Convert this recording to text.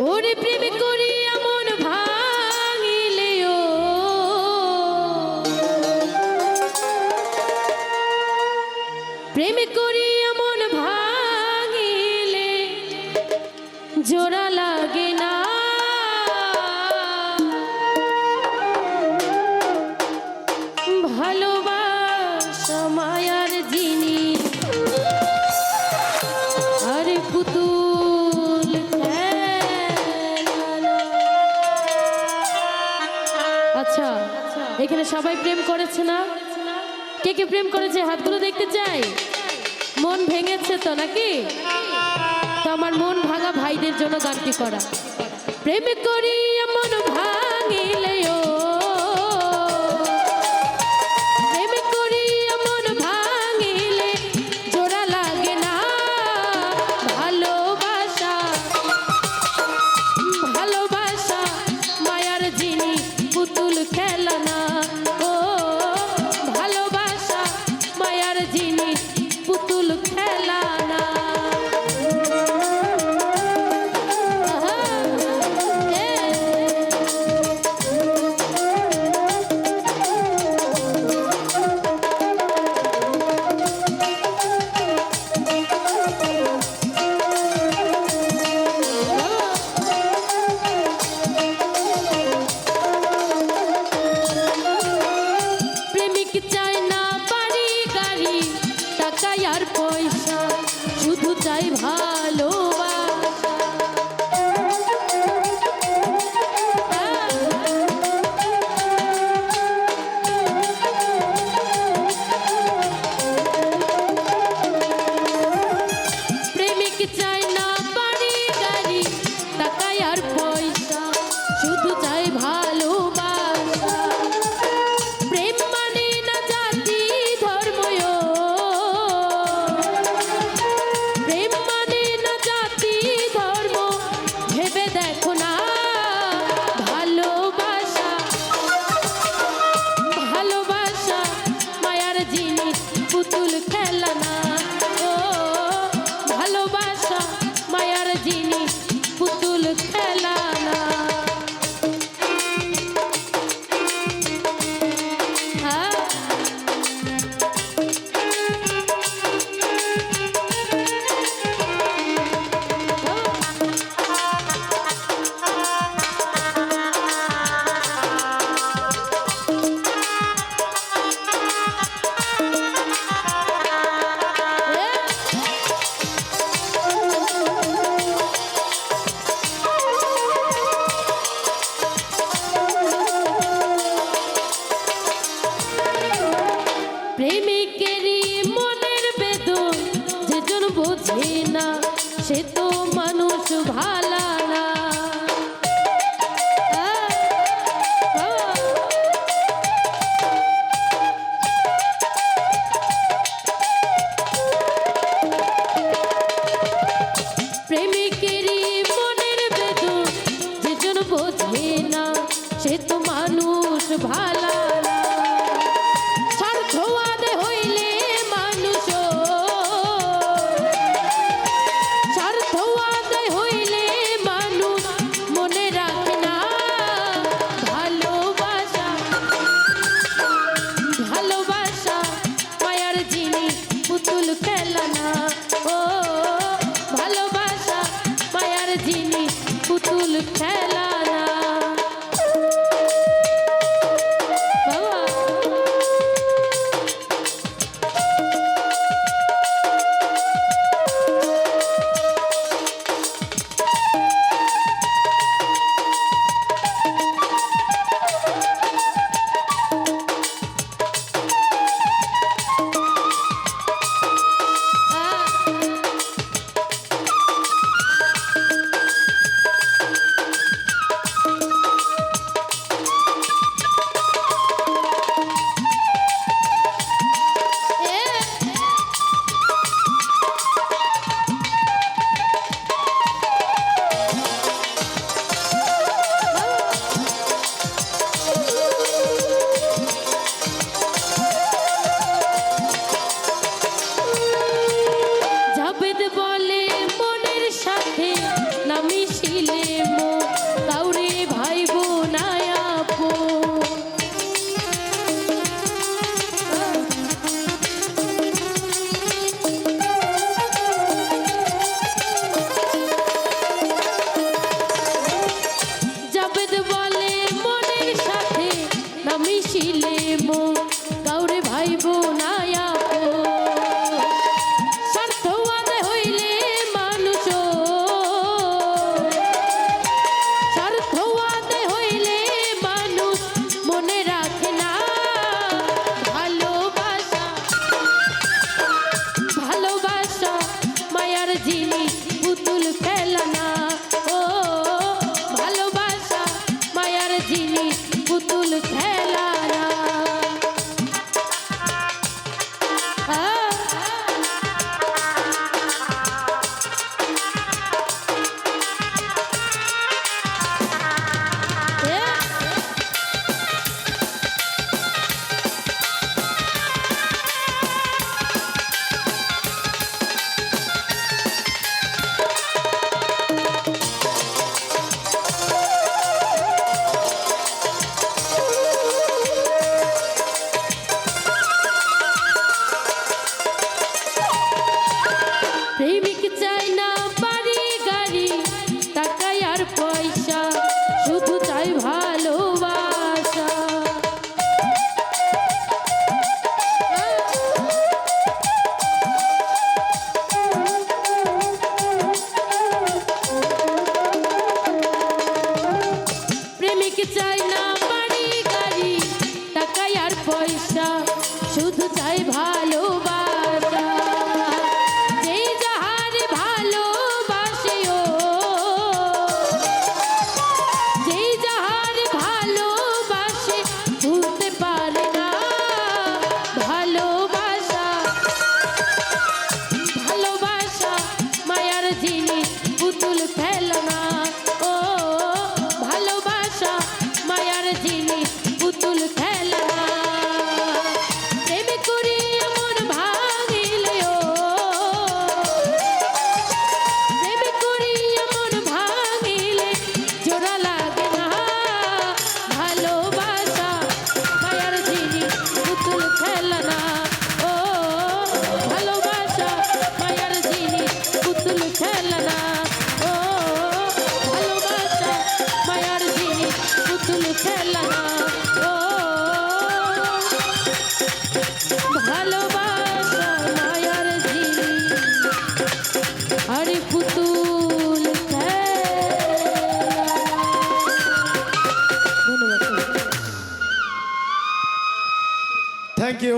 ওরে প্রেম করি এমন ভাঙিলেও প্রেম করি এমন ভাঙিলে জোড়া লাগে না ভালোবাসা মায়ার জিনিস আরে পুতুল আচ্ছা এখানে সবাই প্রেম করেছে না? কে কে প্রেম করেছে হাতগুলো দেখতে চাই। মন ভেঙেছে তো নাকি? তো আমার মন ভাঙা ভাইদের জন্য গানটি করা। প্রেম করি এমন ভাঙিলেও প্রেম করি এমন ভাঙিলে জোড়া লাগে না ভালোবাসা ভালোবাসা মায়ার জিনিস পুতুল খেলা না ও ভালোবাসা মায়ার জিনিস পুতুল খেলা না। প্রেমিক চাই না বাড়ি গাড়ি টাকা আর পয়সা শুধু চাই ভালোবাসা। প্রেমিক চাই না বাড়ি গাড়ি টাকা আর পয়সা শুধু চাই ভালোবাসা। প্রেম মানে না জাতি ধর্ময় প্রেম মানে না জাতি ধর্ম ভেবে দেখো না ভালোবাসা ভালোবাসা মায়ার জিনিস পুতুল খেলা না ও ভালোবাসা মায়ার জিনিস পুতুল খেলা না। হ্যাঁ প্রেমিকেরই মনের বেদন যেজন বোঝে না সে তো মানুষ ভালা না। প্রেমিকেরই মনের বেদন যেজন বোঝে না সে তো মানুষ ভালা না। স্বার্থবাদে হইলে মানুষ স্বার্থবাদে হইলে মানুষ মনে রাখে না ভালোবাসা ভালোবাসা মায়ার জিনিস পুতুল খেলা না ও ভালোবাসা মায়ার জিনিস পুতুল খেলা না। বাবা চাই না বাড়ি গাড়ি টাকা আর পয়সা, শুধু চাই ভালোবাসা। যেই যাহার ভালোবাসে ও, যেই যাহার ভালোবাসে ভুলতে পারে না ভালোবাসা। ভালোবাসা মায়ার জিনিস, পুতুল খেলনা। ও ভালোবাসা মায়ার জিনিস, পুতুল খেলনা। প্রেম করি এমন ভাঙিলে ও, প্রেম করি এমন ভাঙিলে জোড়া লাগে না ভালোবাসা মায়ার জিনিস, পুতুল খেলনা। ও ভালোবাসা মায়ার জিনিস, পুতুল খেলনা। ও ভালোবাসা মায়ার জিনিস, পুতুল খেলনা। ও ভালোবাসা মায়ার জিনিস, আরে পুতুল খেলনা। ধন্যবাদ। Thank you.